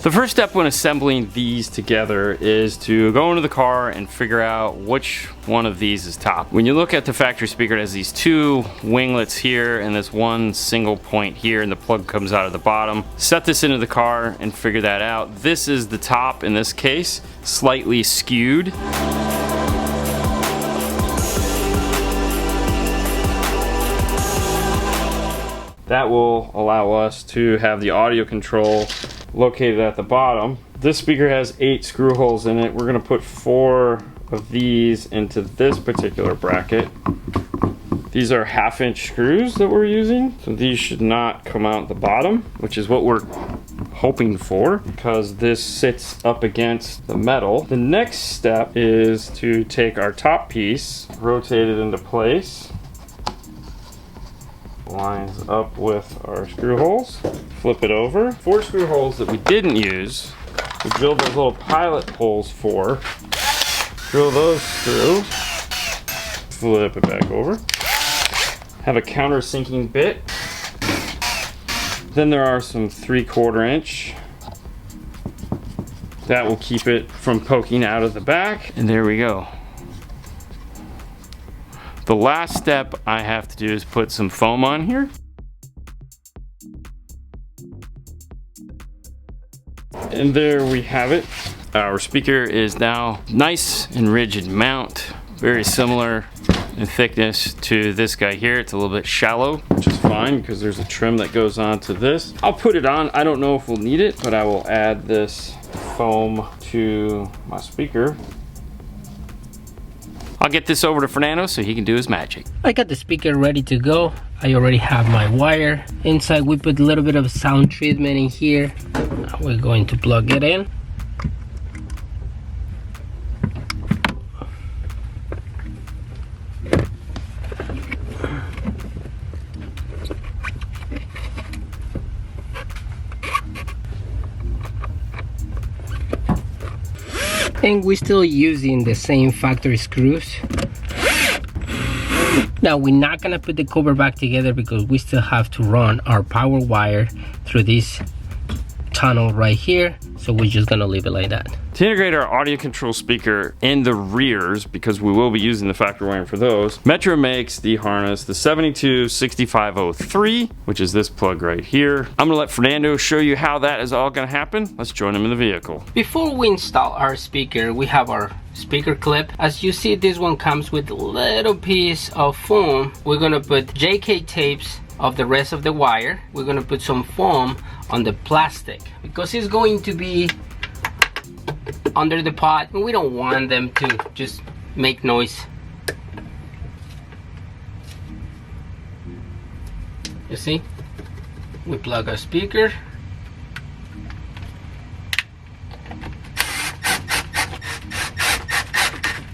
The first step when assembling these together is to go into the car and figure out which one of these is top. When you look at the factory speaker, it has these two winglets here and this one single point here, and the plug comes out of the bottom. Set this into the car and figure that out. This is the top in this case, slightly skewed. That will allow us to have the audio control located at the bottom. This speaker has 8 screw holes in it. We're gonna put 4 of these into this particular bracket. These are 1/2-inch screws that we're using, so these should not come out the bottom, which is what we're hoping for because this sits up against the metal. The next step is to take our top piece, rotate it into place, lines up with our screw holes, flip it over. 4 screw holes that we didn't use, we drilled those little pilot holes for. Drill those through, flip it back over. Have a countersinking bit. Then there are some 3/4 inch. That will keep it from poking out of the back. And there we go. The last step I have to do is put some foam on here. And there we have it. Our speaker is now nice and rigid mount, very similar in thickness to this guy here. It's a little bit shallow, which is fine because there's a trim that goes on to this. I'll put it on. I don't know if we'll need it, but I will add this foam to my speaker. I'll get this over to Fernando so he can do his magic. I got the speaker ready to go. I already have my wire. Inside we put a little bit of sound treatment in here. Now we're going to plug it in. And we're still using the same factory screws. Now we're not gonna put the cover back together because we still have to run our power wire through this tunnel right here, so we're just gonna leave it like that. To integrate our audio control speaker in the rears, because we will be using the factory wiring for those, Metro makes the harness, the 726503, which is this plug right here. I'm gonna let Fernando show you how that is all gonna happen. Let's join him in the vehicle. Before we install our speaker, we have our speaker clip. As you see, this one comes with a little piece of foam. We're gonna put JK tapes of the rest of the wire. We're gonna put some foam on the plastic because it's going to be under the pot and we don't want them to just make noise. You see, we plug our speaker,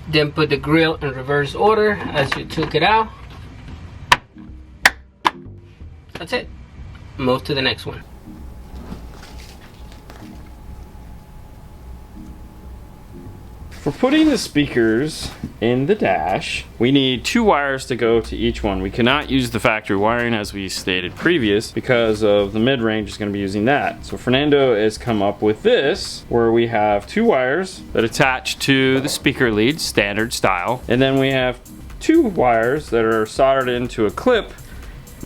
then put the grill in reverse order as you took it out. That's it. Move to the next one. For putting the speakers in the dash, we need 2 wires to go to each one. We cannot use the factory wiring as we stated previous because of the mid-range is going to be using that. So Fernando has come up with this where we have 2 wires that attach to the speaker lead, standard style, and then we have 2 wires that are soldered into a clip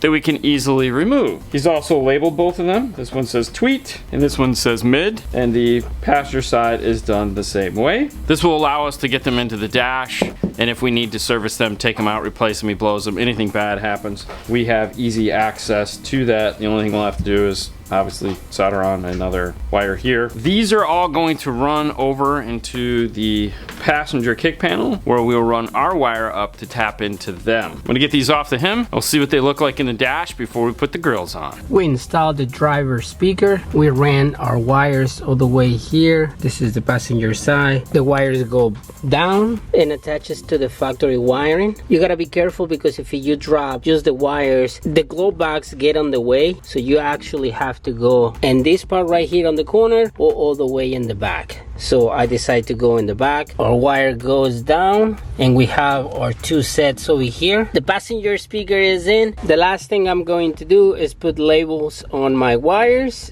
that we can easily remove. He's also labeled both of them. This one says tweet and this one says mid, and the passenger side is done the same way. This will allow us to get them into the dash, and if we need to service them, take them out, replace them, he blows them, anything bad happens, we have easy access to that. The only thing we'll have to do is obviously solder on another wire here. These are all going to run over into the passenger kick panel where we'll run our wire up to tap into them. I'm gonna get these off to him. We'll see what they look like in the dash before we put the grills on. We installed the driver speaker. We ran our wires all the way here. This is the passenger side. The wires go down and attaches to the factory wiring. You gotta be careful because if you drop just the wires, the glow box get on the way, so you actually have to go in this part right here on the corner or all the way in the back. So I decided to go in the back. Our wire goes down and we have our 2 sets over here. The passenger speaker is in. The last thing I'm going to do is put labels on my wires.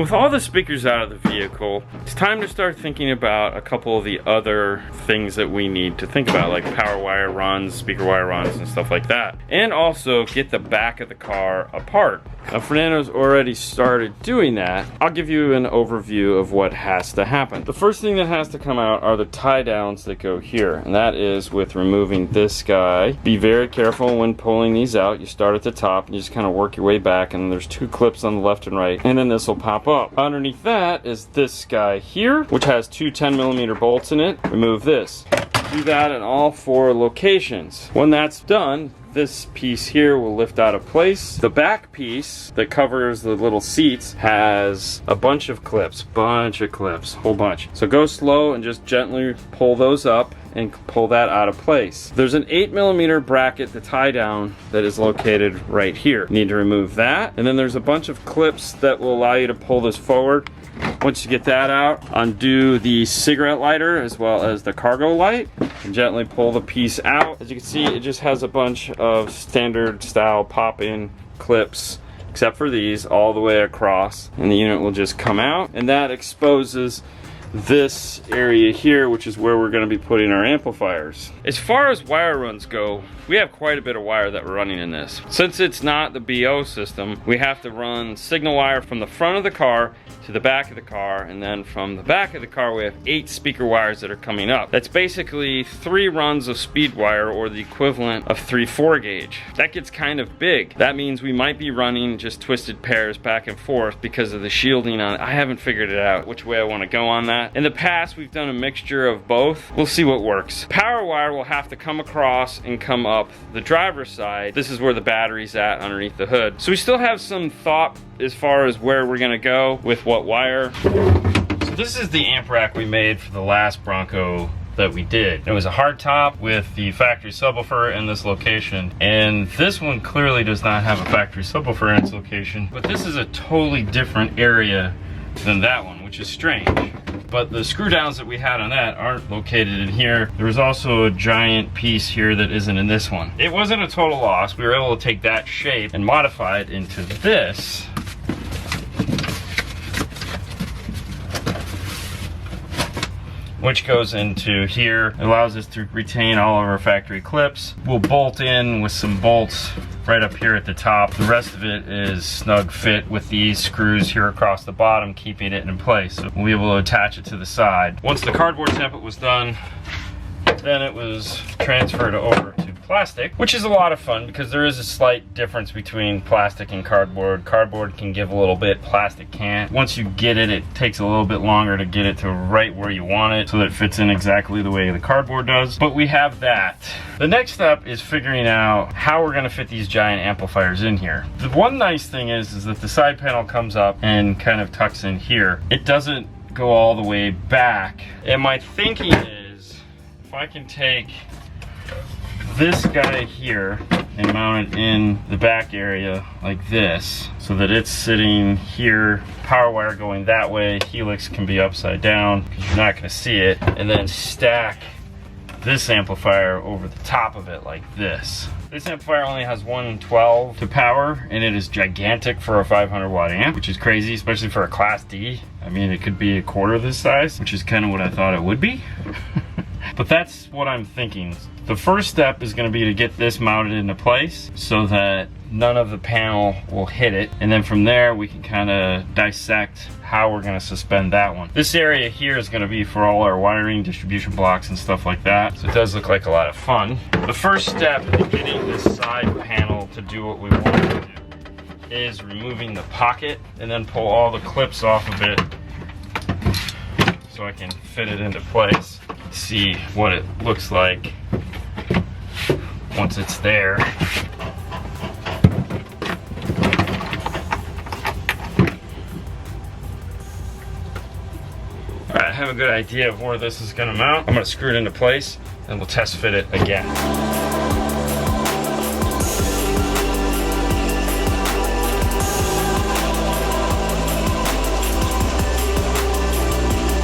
With all the speakers out of the vehicle, it's time to start thinking about a couple of the other things that we need to think about, like power wire runs, speaker wire runs, and stuff like that. And also get the back of the car apart. Now Fernando's already started doing that. I'll give you an overview of what has to happen. The first thing that has to come out are the tie downs that go here, and that is with removing this guy. Be very careful when pulling these out. You start at the top and you just kind of work your way back, and there's two clips on the left and right, and then this will pop up. Underneath that is this guy here, which has two 10mm bolts in it. Remove this. Do that in all 4 locations. When that's done, this piece here will lift out of place. The back piece that covers the little seats has a bunch of clips, whole bunch. So go slow and just gently pull those up and pull that out of place. There's an 8mm bracket to tie down that is located right here. You need to remove that. And then there's a bunch of clips that will allow you to pull this forward. Once you get that out, undo the cigarette lighter as well as the cargo light and gently pull the piece out. As you can see, it just has a bunch of standard style pop-in clips, except for these, all the way across, and the unit will just come out, and that exposes this area here, which is where we're going to be putting our amplifiers. As far as wire runs go, we have quite a bit of wire that we're running in this. Since it's not the BO system, we have to run signal wire from the front of the car to the back of the car, and then from the back of the car we have 8 speaker wires that are coming up. That's basically 3 runs of speed wire, or the equivalent of 3 4-gauge. That gets kind of big. That means we might be running just twisted pairs back and forth because of the shielding on it. I haven't figured it out which way I want to go on that. In the past, we've done a mixture of both. We'll see what works. Power wire will have to come across and come up the driver's side. This is where the battery's at underneath the hood. So we still have some thought as far as where we're gonna go with what wire. So this is the amp rack we made for the last Bronco that we did. It was a hard top with the factory subwoofer in this location, and this one clearly does not have a factory subwoofer in its location, but this is a totally different area than that one, which is strange. But the screw downs that we had on that aren't located in here. There was also a giant piece here that isn't in this one. It wasn't a total loss. We were able to take that shape and modify it into this. Which goes into here. It allows us to retain all of our factory clips. We'll bolt in with some bolts right up here at the top. The rest of it is snug fit with these screws here across the bottom, keeping it in place. So we'll be able to attach it to the side. Once the cardboard template was done, then it was transferred over to plastic, which is a lot of fun because there is a slight difference between plastic and cardboard. Cardboard can give a little bit, plastic can't. Once you get it, it takes a little bit longer to get it to right where you want it so that it fits in exactly the way the cardboard does. But we have that. The next step is figuring out how we're gonna fit these giant amplifiers in here. The one nice thing is that the side panel comes up and kind of tucks in here. It doesn't go all the way back. And my thinking is, if I can take this guy here and mount it in the back area like this, so that it's sitting here, power wire going that way, helix can be upside down because you're not going to see it, and then stack this amplifier over the top of it like this. This amplifier only has 112 to power, and it is gigantic for a 500 watt amp, which is crazy, especially for a Class D. I mean, it could be a quarter this size, which is kind of what I thought it would be. But that's what I'm thinking. The first step is going to be to get this mounted into place so that none of the panel will hit it, and then from there we can kind of dissect how we're going to suspend that one. This area here is going to be for all our wiring, distribution blocks and stuff like that, so it does look like a lot of fun. The first step in getting this side panel to do what we want it to do is removing the pocket and then pull all the clips off of it so I can fit it into place. See what it looks like once it's there. Alright, I have a good idea of where this is going to mount. I'm going to screw it into place and we'll test fit it again.